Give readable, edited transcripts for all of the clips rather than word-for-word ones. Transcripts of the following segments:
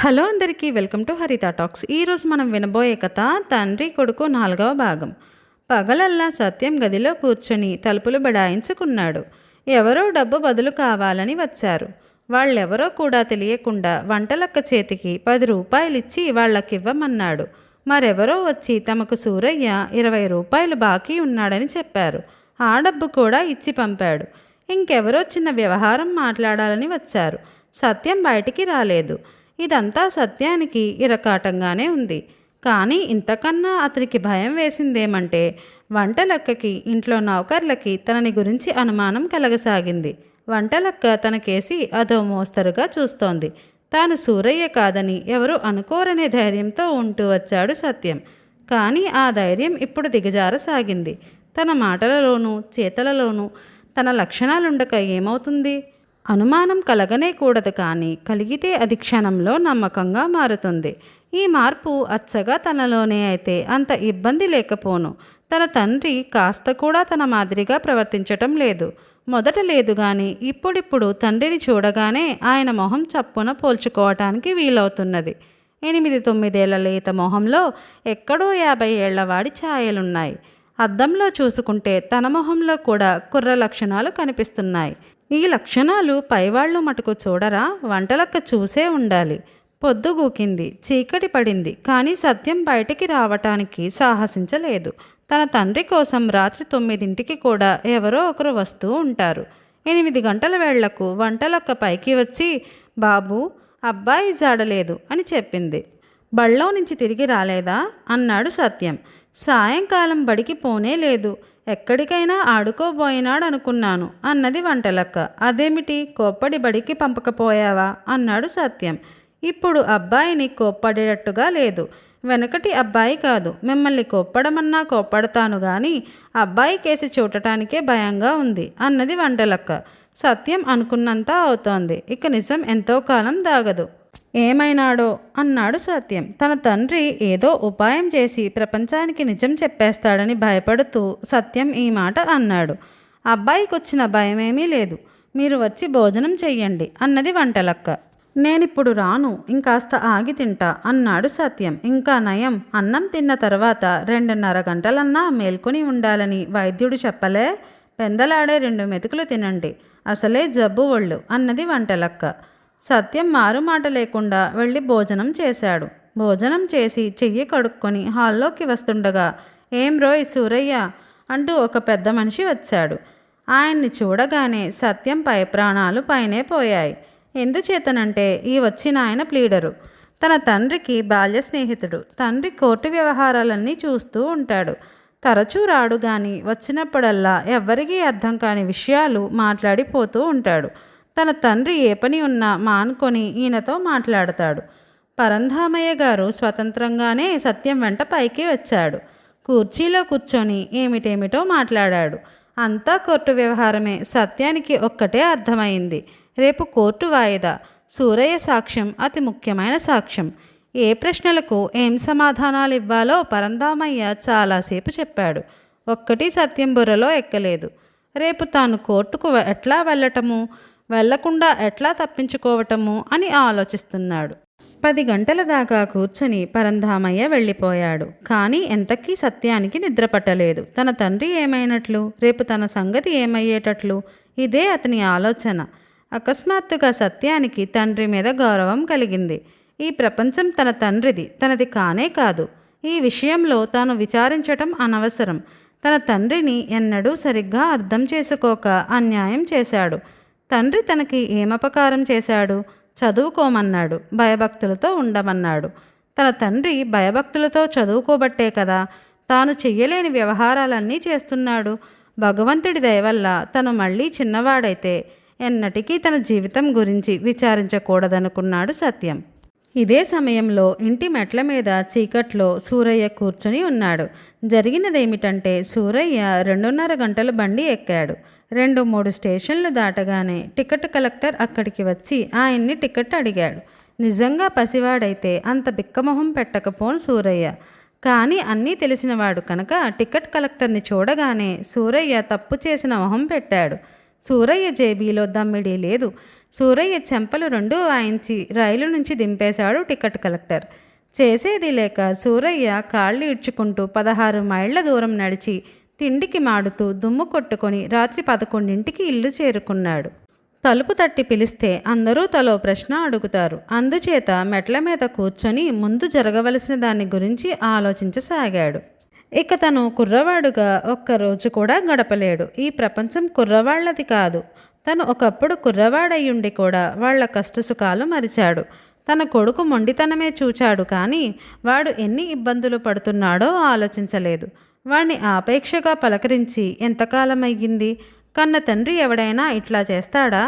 Hello అందరికీ welcome to హరిత talks. ఈరోజు మనం వినబోయే కథ తండ్రి కొడుకు 4వ భాగం. పగలల్లా సత్యం గదిలో కూర్చొని తలుపులు బడాయించుకున్నాడు. ఎవరో డబ్బు బదులు కావాలని వచ్చారు. వాళ్ళెవరో కూడా తెలియకుండా వంటలక్క చేతికి 10 రూపాయలిచ్చి వాళ్ళకివ్వమన్నాడు. మరెవరో వచ్చి తమకు సూరయ్య 20 రూపాయలు బాకీ ఉన్నాడని చెప్పారు. ఆ డబ్బు కూడా ఇచ్చి పంపాడు. ఇంకెవరో చిన్న వ్యవహారం మాట్లాడాలని వచ్చారు. సత్యం బయటికి రాలేదు. ఇదంతా సత్యానికి ఇరకాటంగానే ఉంది. కానీ ఇంతకన్నా అతనికి భయం వేసిందేమంటే వంటలక్కకి, ఇంట్లో నౌకర్లకి తనని గురించి అనుమానం కలగసాగింది. వంటలక్క తనకేసి అదో మోస్తరుగా చూస్తోంది. తాను సూరయ్య కాదని ఎవరు అనుకోరనే ధైర్యంతో ఉంటూ వచ్చాడు సత్యం. కానీ ఆ ధైర్యం ఇప్పుడు దిగజారసాగింది. తన మాటలలోనూ చేతలలోనూ తన లక్షణాలుండక ఏమవుతుంది? అనుమానం కలగనే కూడదు, కానీ కలిగితే అది క్షణంలో నమ్మకంగా మారుతుంది. ఈ మార్పు అచ్చగా తనలోనే అయితే అంత ఇబ్బంది లేకపోను. తన తండ్రి కాస్త కూడా తన మాదిరిగా ప్రవర్తించటం లేదు. మొదట లేదు గాని ఇప్పుడిప్పుడు తండ్రిని చూడగానే ఆయన మొహం చప్పున పోల్చుకోవటానికి వీలవుతున్నది. 8-9 లేత మొహంలో ఎక్కడో 50 ఏళ్లవాడి ఛాయలున్నాయి. అద్దంలో చూసుకుంటే తన మొహంలో కూడా కుర్ర లక్షణాలు కనిపిస్తున్నాయి. ఈ లక్షణాలు పైవాళ్లు మటుకు చూడరా? వంటలక్క చూసే ఉండాలి. పొద్దుగూకింది, చీకటి పడింది. కానీ సత్యం బయటికి రావటానికి సాహసించలేదు. తన తండ్రి కోసం రాత్రి 9ంటికి కూడా ఎవరో ఒకరు వస్తూ ఉంటారు. 8 గంటల వేళ్లకు వంటలక్క పైకి వచ్చి, బాబూ, అబ్బాయి జాడలేదు అని చెప్పింది. బళ్ళో నుంచి తిరిగి రాలేదా అన్నాడు సత్యం. సాయంకాలం బడికి పోనే లేదు. ఎక్కడికైనా ఆడుకోబోయినాడనుకున్నాను అన్నది వంటలక్క. అదేమిటి, కోప్పడి బడికి పంపకపోయావా అన్నాడు సత్యం. ఇప్పుడు అబ్బాయిని కోప్పడేటట్టుగా లేదు. వెనకటి అబ్బాయి కాదు. మిమ్మల్ని కోప్పడమన్నా కోప్పడతాను గాని అబ్బాయి కేసి చూడటానికే భయంగా ఉంది అన్నది వంటలక్క. సత్యం అనుకున్నంత అవుతోంది. ఇక నిజం ఎంతో కాలం దాగదు. ఏమైనాడో అన్నాడు సత్యం. తన తండ్రి ఏదో ఉపాయం చేసి ప్రపంచానికి నిజం చెప్పేస్తాడని భయపడుతూ సత్యం ఈ మాట అన్నాడు. అబ్బాయికొచ్చిన భయమేమీ లేదు. మీరు వచ్చి భోజనం చెయ్యండి అన్నది వంటలక్క. నేనిప్పుడు రాను, ఇంకాస్త ఆగి తింటా అన్నాడు సత్యం. ఇంకా నయం, అన్నం తిన్న తర్వాత 2:30 గంటలన్నా మేల్కొని ఉండాలని వైద్యుడు చెప్పలే? పెందలాడే 2 మెతుకులు తినండి, అసలే జబ్బు ఒళ్ళు అన్నది వంటలక్క. సత్యం మారుమాట లేకుండా వెళ్ళి భోజనం చేశాడు. భోజనం చేసి చెయ్యి కడుక్కొని హాల్లోకి వస్తుండగా, ఏం రోయ్ సూరయ్య అంటూ ఒక పెద్ద మనిషి వచ్చాడు. ఆయన్ని చూడగానే సత్యం పై ప్రాణాలు పైనే పోయాయి. ఎందుచేతనంటే ఈ వచ్చిన ఆయన ప్లీడరు. తన తండ్రికి బాల్య స్నేహితుడు. తండ్రి కోర్టు వ్యవహారాలన్నీ చూస్తూ ఉంటాడు. తరచూ రాడు గాని వచ్చినప్పుడల్లా ఎవ్వరికీ అర్థం కాని విషయాలు మాట్లాడిపోతూ ఉంటాడు. తన తండ్రి ఏ పని ఉన్నా మానుకొని ఈయనతో మాట్లాడతాడు. పరంధామయ్య గారు స్వతంత్రంగానే సత్యం వెంట పైకి వచ్చాడు. కుర్చీలో కూర్చొని ఏమిటేమిటో మాట్లాడాడు. అంతా కోర్టు వ్యవహారమే. సత్యానికి ఒక్కటే అర్థమైంది. రేపు కోర్టు వాయిదా. సూరయ్య సాక్ష్యం అతి ముఖ్యమైన సాక్ష్యం. ఏ ప్రశ్నలకు ఏం సమాధానాలు ఇవ్వాలో పరంధామయ్య చాలాసేపు చెప్పాడు. ఒక్కటి సత్యం బుర్రలో ఎక్కలేదు. రేపు తాను కోర్టుకు ఎట్లా వెళ్ళటము, వెళ్లకుండా ఎట్లా తప్పించుకోవటము అని ఆలోచిస్తున్నాడు. 10 గంటల దాకా కూర్చొని పరంధామయ్య వెళ్ళిపోయాడు. కానీ ఎంతకీ సత్యానికి నిద్ర పట్టలేదు. తన తండ్రి ఏమైనట్లు, రేపు తన సంగతి ఏమయ్యేటట్లు, ఇదే అతని ఆలోచన. అకస్మాత్తుగా సత్యానికి తండ్రి మీద గౌరవం కలిగింది. ఈ ప్రపంచం తన తండ్రిది, తనది కానే కాదు. ఈ విషయంలో తాను విచారించటం అనవసరం. తన తండ్రిని ఎన్నడూ సరిగ్గా అర్థం చేసుకోక అన్యాయం చేశాడు. తండ్రి తనకి ఏమపకారం చేశాడు? చదువుకోమన్నాడు, భయభక్తులతో ఉండమన్నాడు. తన తండ్రి భయభక్తులతో చదువుకోబట్టే కదా తాను చెయ్యలేని వ్యవహారాలన్నీ చేస్తున్నాడు. భగవంతుడి దయవల్ల తను మళ్ళీ చిన్నవాడైతే ఎన్నటికీ తన జీవితం గురించి విచారించకూడదనుకున్నాడు సత్యం. ఇదే సమయంలో ఇంటి మెట్ల మీద చీకట్లో సూరయ్య కూర్చొని ఉన్నాడు. జరిగినదేమిటంటే సూరయ్య 2:30 గంటల బండి ఎక్కాడు. 2-3 స్టేషన్లు దాటగానే టికెట్ కలెక్టర్ అక్కడికి వచ్చి ఆయన్ని టికెట్ అడిగాడు. నిజంగా పసివాడైతే అంత బిక్కమొహం పెట్టకపోను సూరయ్య. కానీ అన్నీ తెలిసినవాడు కనుక టికెట్ కలెక్టర్ని చూడగానే సూరయ్య తప్పు చేసిన మొహం పెట్టాడు. సూరయ్య జేబీలో దమ్మిడీ లేదు. సూరయ్య చెంపలు రెండూ వాయించి రైలు నుంచి దింపేశాడు టికెట్ కలెక్టర్. చేసేది లేక సూరయ్య కాళ్ళు ఇడ్చుకుంటూ 16 మైళ్ళ దూరం నడిచి తిండికి మాడుతూ దుమ్ము కొట్టుకొని రాత్రి 11ంటికి ఇల్లు చేరుకున్నాడు. తలుపు తట్టి పిలిస్తే అందరూ తలో ప్రశ్న అడుగుతారు. అందుచేత మెట్ల మీద కూర్చొని ముందు జరగవలసిన దాని గురించి ఆలోచించసాగాడు. ఇక తను కుర్రవాడుగా ఒక్కరోజు కూడా గడపలేడు. ఈ ప్రపంచం కుర్రవాళ్లది కాదు. తను ఒకప్పుడు కుర్రవాడయ్యుండి కూడా వాళ్ల కష్టసుఖాలు మరిచాడు. తన కొడుకు మొండితనమే చూచాడు కానీ వాడు ఎన్ని ఇబ్బందులు పడుతున్నాడో ఆలోచించలేదు. వాణ్ణి ఆపేక్షగా పలకరించి ఎంతకాలమయ్యింది? కన్న తండ్రి ఎవడైనా ఇట్లా చేస్తాడా?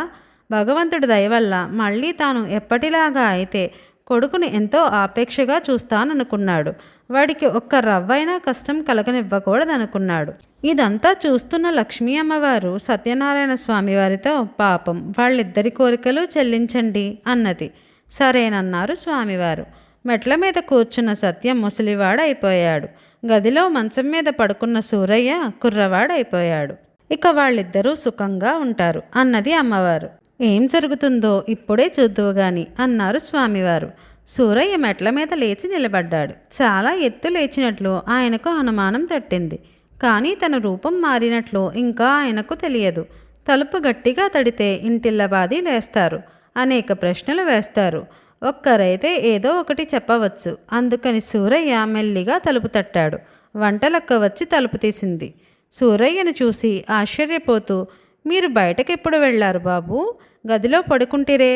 భగవంతుడి దయవల్ల మళ్ళీ తాను ఎప్పటిలాగా అయితే కొడుకుని ఎంతో ఆపేక్షగా చూస్తాననుకున్నాడు. వాడికి ఒక్క రవ్వైనా కష్టం కలగనివ్వకూడదనుకున్నాడు. ఇదంతా చూస్తున్న లక్ష్మీ అమ్మవారు సత్యనారాయణ స్వామివారితో పాపం వాళ్ళిద్దరి కోరికలు చెల్లించండి అన్నది. సరేనన్నారు స్వామివారు. మెట్ల మీద కూర్చున్న సత్యం ముసలివాడైపోయాడు. గదిలో మంచం మీద పడుకున్న సూరయ్య కుర్రవాడైపోయాడు. ఇక వాళ్ళిద్దరూ సుఖంగా ఉంటారు అన్నది అమ్మవారు. ఏం జరుగుతుందో ఇప్పుడే చూద్దువు గాని అన్నారు స్వామివారు. సూరయ్య మెట్ల మీద లేచి నిలబడ్డాడు. చాలా ఎత్తు లేచినట్లు ఆయనకు అనుమానం తట్టింది. కానీ తన రూపం మారినట్లు ఇంకా ఆయనకు తెలియదు. తలుపు గట్టిగా తడితే ఇంటిల్లబాది లేస్తారు. అనేక ప్రశ్నలు వేస్తారు. ఒక్కరైతే ఏదో ఒకటి చెప్పవచ్చు. అందుకని సూరయ్య మెల్లిగా తలుపు తట్టాడు. వంటలక్క వచ్చి తలుపు తీసింది. సూరయ్యను చూసి ఆశ్చర్యపోతూ, మీరు బయటకెప్పుడు వెళ్ళారు బాబూ? గదిలో పడుకుంటిరే,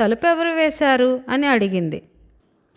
తలుపు ఎవరు వేశారు అని అడిగింది.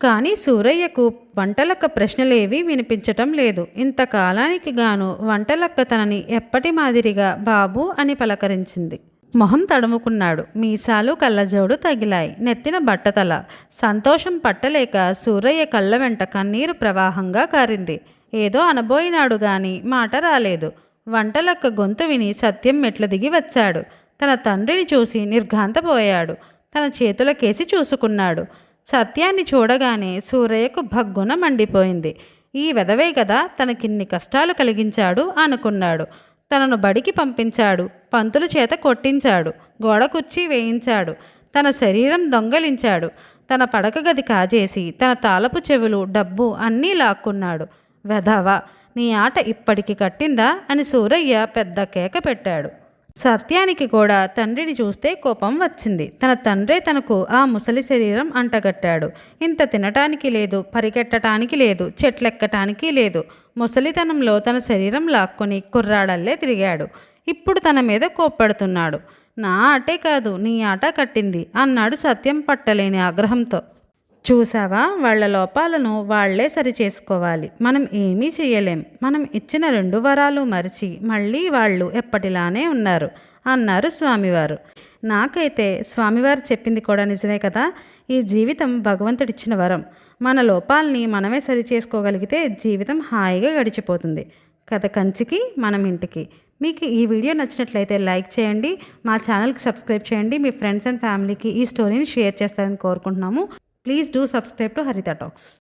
కానీ సూరయ్యకు వంటలక్క ప్రశ్నలేవీ వినిపించటం లేదు. ఇంతకాలానికి గాను వంటలక్క తనని ఎప్పటి మాదిరిగా బాబూ అని పలకరించింది. మొహం తడుముకున్నాడు. మీసాలు కళ్ళజోడు తగిలాయి. నెత్తిన బట్టతల. సంతోషం పట్టలేక సూరయ్య కళ్ళ వెంట కన్నీరు ప్రవాహంగా కారింది. ఏదో అనబోయినాడు గాని మాట రాలేదు. వంటలక్క గొంతు విని సత్యం మెట్లు దిగి వచ్చాడు. తన తండ్రిని చూసి నిర్ఘాంతపోయాడు. తన చేతులకేసి చూసుకున్నాడు. సత్యాన్ని చూడగానే సూరయ్యకు భగ్గున మండిపోయింది. ఈ వెధవే కదా తనకిన్ని కష్టాలు కలిగించాడు అనుకున్నాడు. తనను బడికి పంపించాడు. పంతుల చేత కొట్టించాడు. గోడ కుర్చీ వేయించాడు. తన శరీరం దొంగలించాడు. తన పడక గది కాజేసి తన తాళపు చెవులు, డబ్బు అన్నీ లాక్కున్నాడు. వెధవ, నీ ఆట ఇప్పటికి కట్టిందా అని సూరయ్య పెద్ద కేక పెట్టాడు. సత్యానికి కూడా తండ్రిని చూస్తే కోపం వచ్చింది. తన తండ్రే తనకు ఆ ముసలి శరీరం అంటగట్టాడు. ఇంత తినటానికి లేదు, పరిగెట్టడానికి లేదు, చెట్లెక్కటానికి లేదు. ముసలితనంలో తన శరీరం లాక్కొని కుర్రాడల్లే తిరిగాడు. ఇప్పుడు తన మీద కోప్పడుతున్నాడు. నా ఆటే కాదు నీ ఆట కట్టింది అన్నాడు సత్యం పట్టలేని ఆగ్రహంతో. చూసావా, వాళ్ల లోపాలను వాళ్లే సరిచేసుకోవాలి. మనం ఏమీ చెయ్యలేం. మనం ఇచ్చిన 2 వరాలు మరిచి మళ్ళీ వాళ్ళు ఎప్పటిలానే ఉన్నారు అన్నారు స్వామివారు. నాకైతే స్వామివారు చెప్పింది కూడా నిజమే కదా. ఈ జీవితం భగవంతుడిచ్చిన వరం. మన లోపాలని మనమే సరిచేసుకోగలిగితే జీవితం హాయిగా గడిచిపోతుంది. కథ కంచికి మనం ఇంటికి. మీకు ఈ వీడియో నచ్చినట్లయితే లైక్ చేయండి. మా ఛానల్కి సబ్స్క్రైబ్ చేయండి. మీ ఫ్రెండ్స్ అండ్ ఫ్యామిలీకి ఈ స్టోరీని షేర్ చేస్తారని కోరుకుంటున్నాము. Please do subscribe to Harita Talks.